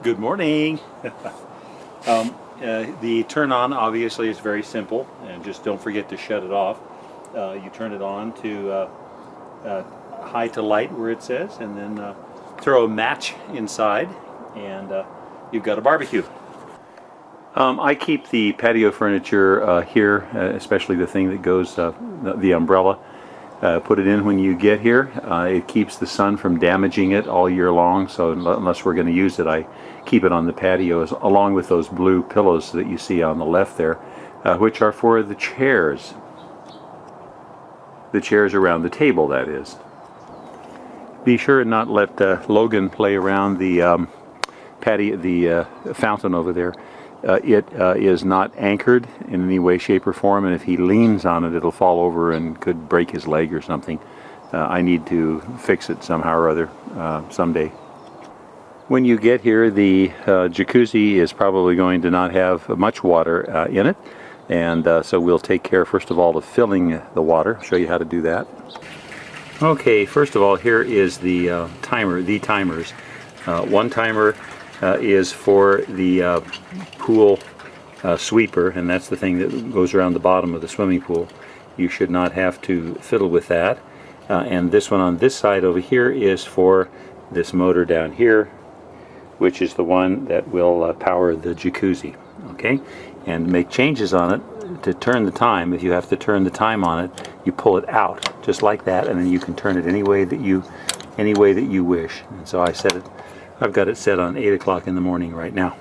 Good morning. The turn on obviously is very simple, and just don't forget to shut it off. You turn it on to high to light where it says, and then throw a match inside, and you've got a barbecue. I keep the patio furniture here, especially the thing that goes, the umbrella. Put it in when you get here. It keeps the sun from damaging it all year long, so unless we're going to use it, I keep it on the patio, along with those blue pillows that you see on the left there, which are for the chairs. The chairs around the table, that is. Be sure and not let Logan play around the patio, the fountain over there. It is not anchored in any way, shape, or form, and if he leans on it, it'll fall over and could break his leg or something. I need to fix it somehow or other someday. When you get here, the jacuzzi is probably going to not have much water in it, and so we'll take care, first of all, of filling the water. I'll show you how to do that. Okay, first of all, here is the timers. One timer is for the pool sweeper, and that's the thing that goes around the bottom of the swimming pool. You should not have to fiddle with that. And this one on this side over here is for this motor down here, which is the one that will power the jacuzzi. Okay, and make changes on it to turn the time. If you have to turn the time on it, you pull it out just like that, and then you can turn it any way that you wish. And so I've got it set on 8 o'clock in the morning right now.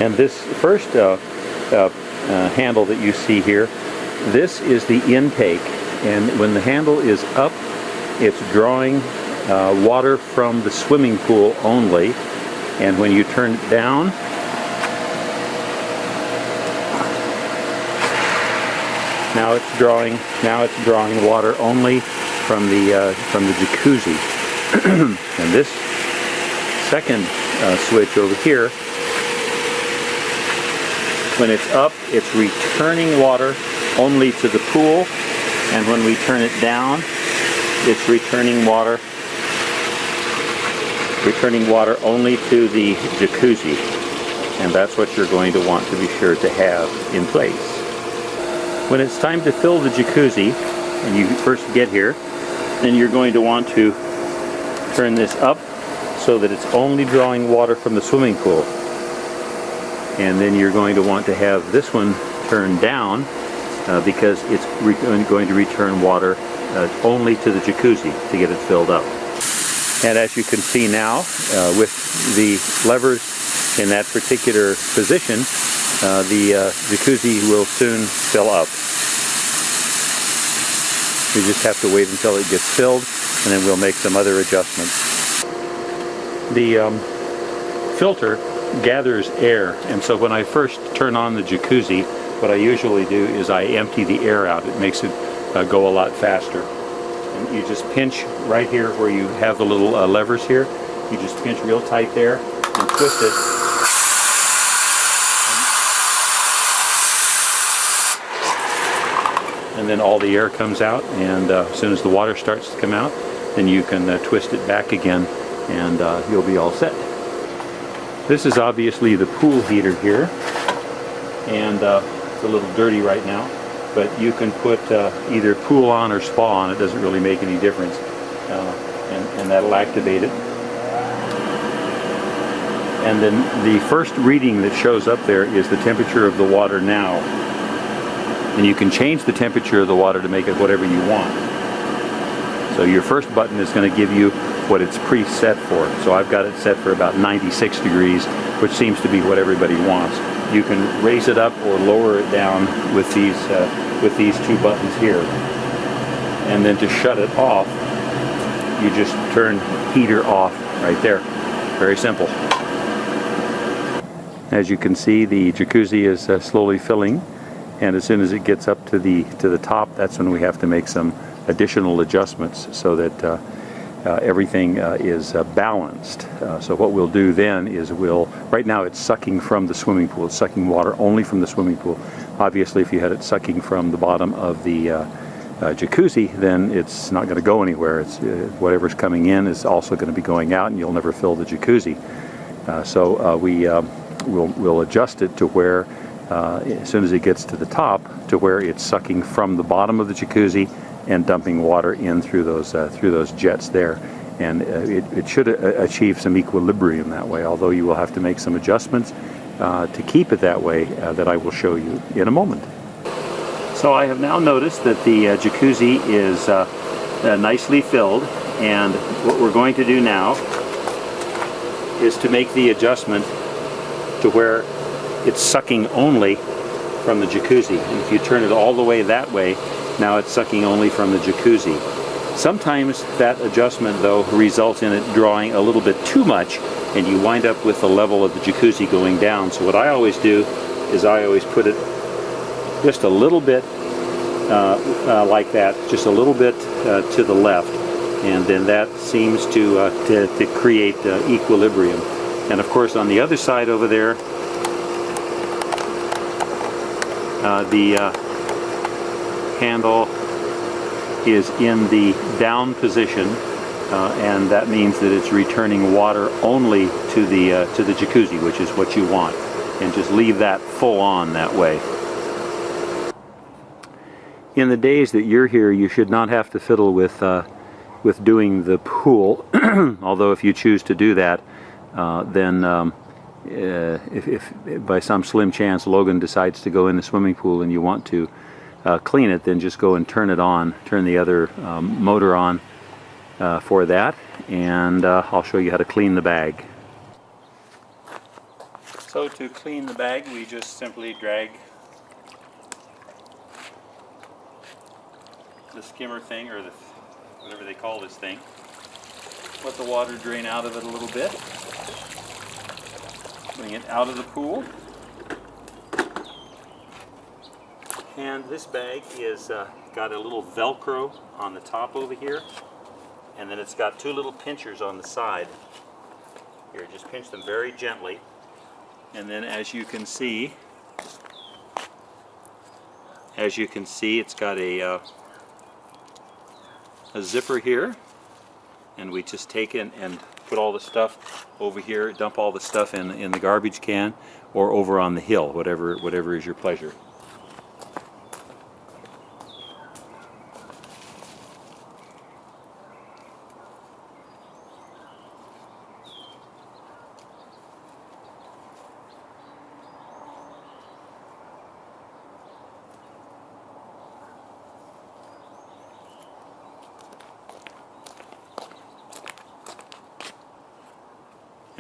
And this first handle that you see here, this is the intake, and when the handle is up, it's drawing water from the swimming pool only, and when you turn it down, now it's drawing water only from the jacuzzi. And this second switch over here, when it's up, it's returning water only to the pool, and when we turn it down, it's returning water only to the jacuzzi. And that's what you're going to want to be sure to have in place. When it's time to fill the jacuzzi, and you first get here, then you're going to want to turn this up so that it's only drawing water from the swimming pool. And then you're going to want to have this one turned down because it's going to return water only to the jacuzzi to get it filled up. And as you can see now, with the levers in that particular position, the jacuzzi will soon fill up. You just have to wait until it gets filled, and then we'll make some other adjustments. The filter gathers air, and so when I first turn on the jacuzzi, what I usually do is I empty the air out. It makes it go a lot faster. And you just pinch right here where you have the little levers here. You just pinch real tight there and twist it. And then all the air comes out, and as soon as the water starts to come out, then you can twist it back again, and you'll be all set. This is obviously the pool heater here, and it's a little dirty right now, but you can put either pool on or spa on. It doesn't really make any difference, and that'll activate it. And then the first reading that shows up there is the temperature of the water now. And you can change the temperature of the water to make it whatever you want. So your first button is going to give you what it's preset for. So I've got it set for about 96 degrees, which seems to be what everybody wants. You can raise it up or lower it down with these two buttons here. And then to shut it off, you just turn heater off right there. Very simple. As you can see, the jacuzzi is slowly filling. And as soon as it gets up to the top, that's when we have to make some additional adjustments so that everything is balanced. So what we'll do then is right now it's sucking from the swimming pool. It's sucking water only from the swimming pool. Obviously, if you had it sucking from the bottom of the jacuzzi, then it's not going to go anywhere. It's whatever's coming in is also going to be going out, and you'll never fill the jacuzzi. We'll adjust it to where, as soon as it gets to the top, to where it's sucking from the bottom of the jacuzzi and dumping water in through those jets there. And it should achieve some equilibrium that way, although you will have to make some adjustments to keep it that way that I will show you in a moment. So I have now noticed that the jacuzzi is nicely filled, and what we're going to do now is to make the adjustment to where it's sucking only from the jacuzzi. And if you turn it all the way that way, now it's sucking only from the jacuzzi. Sometimes that adjustment, though, results in it drawing a little bit too much, and you wind up with the level of the jacuzzi going down. So what I always do is I always put it just a little bit like that, just a little bit to the left, and then that seems to create equilibrium. And of course, on the other side over there, the handle is in the down position, and that means that it's returning water only to the jacuzzi, which is what you want, and just leave that full on that way. In the days that you're here, you should not have to fiddle with doing the pool, although if you choose to do that, then if by some slim chance Logan decides to go in the swimming pool and you want to clean it, then just go and turn it on, turn the other motor on for that, and I'll show you how to clean the bag. So to clean the bag, we just simply drag the skimmer thing, or whatever they call this thing, let the water drain out of it a little bit, bring it out of the pool. And this bag is got a little Velcro on the top over here, and then it's got two little pinchers on the side. Here, just pinch them very gently, and then as you can see, it's got a zipper here, and we just take it and put all the stuff over here, dump all the stuff in the garbage can, or over on the hill, whatever is your pleasure.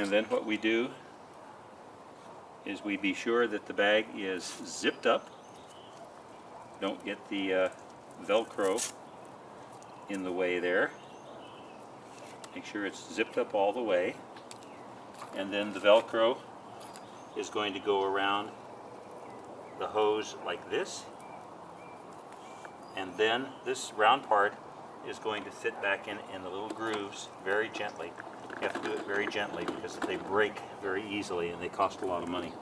And then what we do is we be sure that the bag is zipped up. Don't get the Velcro in the way there. Make sure it's zipped up all the way. And then the Velcro is going to go around the hose like this. And then this round part is going to fit back in the little grooves very gently. You have to do it very gently because they break very easily and they cost a lot of money.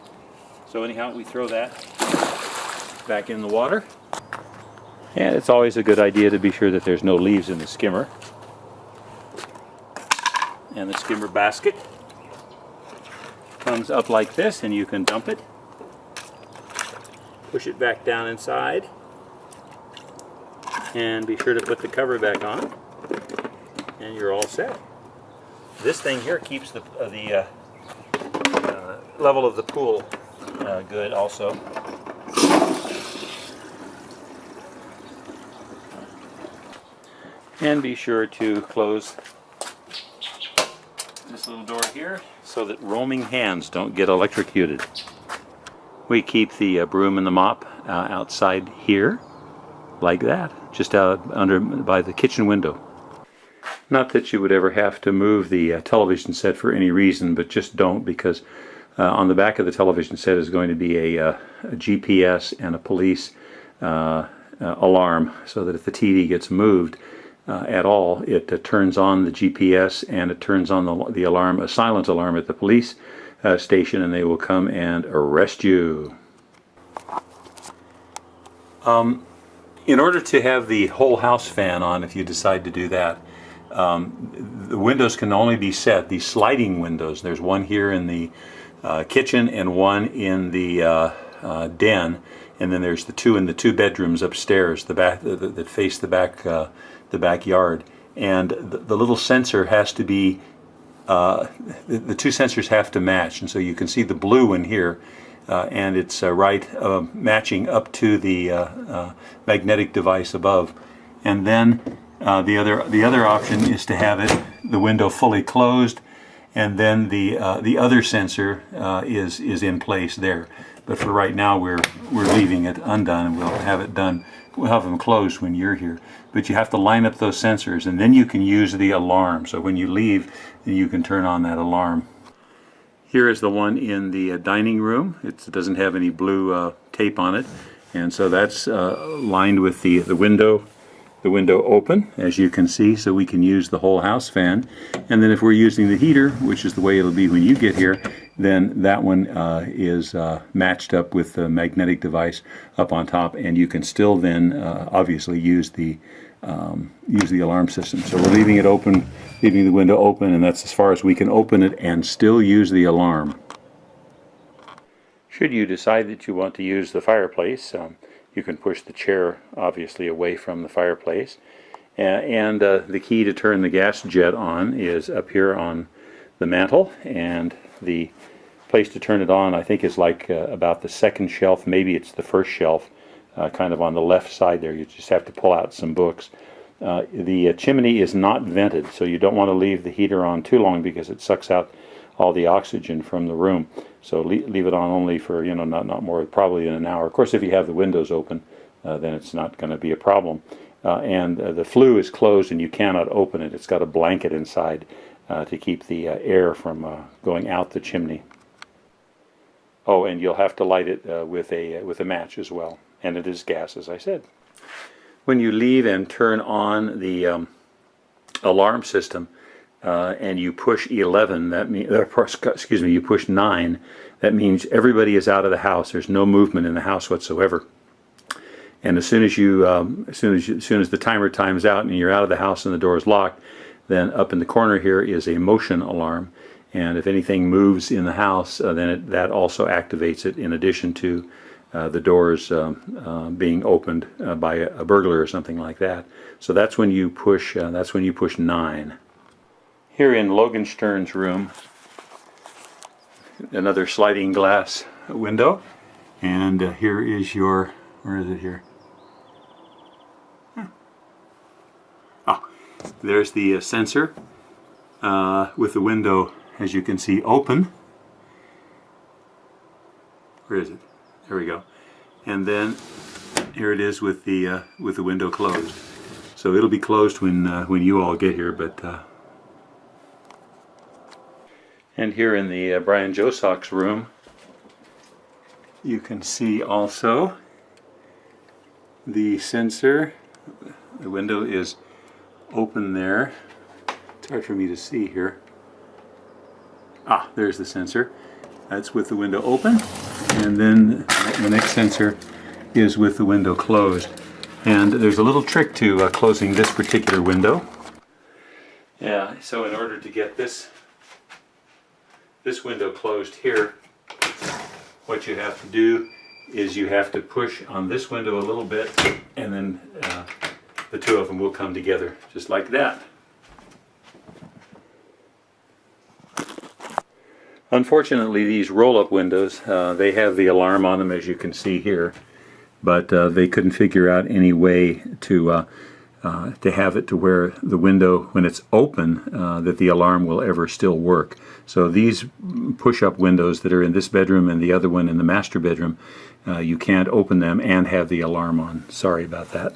So anyhow, we throw that back in the water. And it's always a good idea to be sure that there's no leaves in the skimmer. And the skimmer basket comes up like this, and you can dump it. Push it back down inside. And be sure to put the cover back on. And you're all set. This thing here keeps the level of the pool good also. And be sure to close this little door here so that roaming hands don't get electrocuted. We keep the broom and the mop outside here, like that, just out under by the kitchen window. Not that you would ever have to move the television set for any reason, but just don't, because on the back of the television set is going to be a GPS and a police alarm, so that if the TV gets moved at all, it turns on the GPS and it turns on the alarm, a silent alarm at the police station, and they will come and arrest you. In order to have the whole house fan on, if you decide to do that, the windows can only be set, these sliding windows. There's one here in the kitchen and one in the den, and then there's the two in the two bedrooms upstairs, the back that face the backyard. And the little sensor has to be, the two sensors have to match, and so you can see the blue in here, and it's matching up to the magnetic device above. And then the other option is to have the window fully closed, and then the other sensor is in place there. But for right now, we're leaving it undone, and we'll have it done. We'll have them closed when you're here. But you have to line up those sensors, and then you can use the alarm. So when you leave, then you can turn on that alarm. Here is the one in the dining room. It doesn't have any blue tape on it, and so that's lined with the window open, as you can see, so we can use the whole house fan. And then if we're using the heater, which is the way it'll be when you get here, then that one is matched up with the magnetic device up on top, and you can still then obviously use the alarm system. So we're leaving it open, leaving the window open, and that's as far as we can open it and still use the alarm. Should you decide that you want to use the fireplace, you can push the chair obviously away from the fireplace, and the key to turn the gas jet on is up here on the mantle, and the place to turn it on, I think, is like about the second shelf, maybe it's the first shelf, kind of on the left side there. You just have to pull out some books. The chimney is not vented, so you don't want to leave the heater on too long because it sucks out all the oxygen from the room. So leave it on only for, not more, probably in an hour. Of course, if you have the windows open, then it's not going to be a problem. And the flue is closed and you cannot open it. It's got a blanket inside to keep the air from going out the chimney. Oh, and you'll have to light it with a match as well. And it is gas, as I said. When you leave and turn on the alarm system, and you push 11, that means, you push 9, that means everybody is out of the house. There's no movement in the house whatsoever. And as soon as the timer times out and you're out of the house and the door is locked, then up in the corner here is a motion alarm. And if anything moves in the house, then that also activates it, in addition to the doors being opened by a burglar or something like that. So that's when you push. That's when you push 9. Here in Logan Stern's room, another sliding glass window, and here is your, where is it here? Oh, there's the sensor with the window, as you can see, open. Where is it? There we go. And then here it is with the window closed. So it'll be closed when you all get here, but. And here in the Brian Josok's room, you can see also the sensor. The window is open there. It's hard for me to see here. Ah, there's the sensor. That's with the window open. And then the next sensor is with the window closed. And there's a little trick to closing this particular window. Yeah, so in order to get this window closed here, what you have to do is you have to push on this window a little bit, and then the two of them will come together just like that. Unfortunately, these roll-up windows, they have the alarm on them, as you can see here, but they couldn't figure out any way to have it to where the window, when it's open, that the alarm will ever still work. So these push-up windows that are in this bedroom and the other one in the master bedroom, you can't open them and have the alarm on. Sorry about that.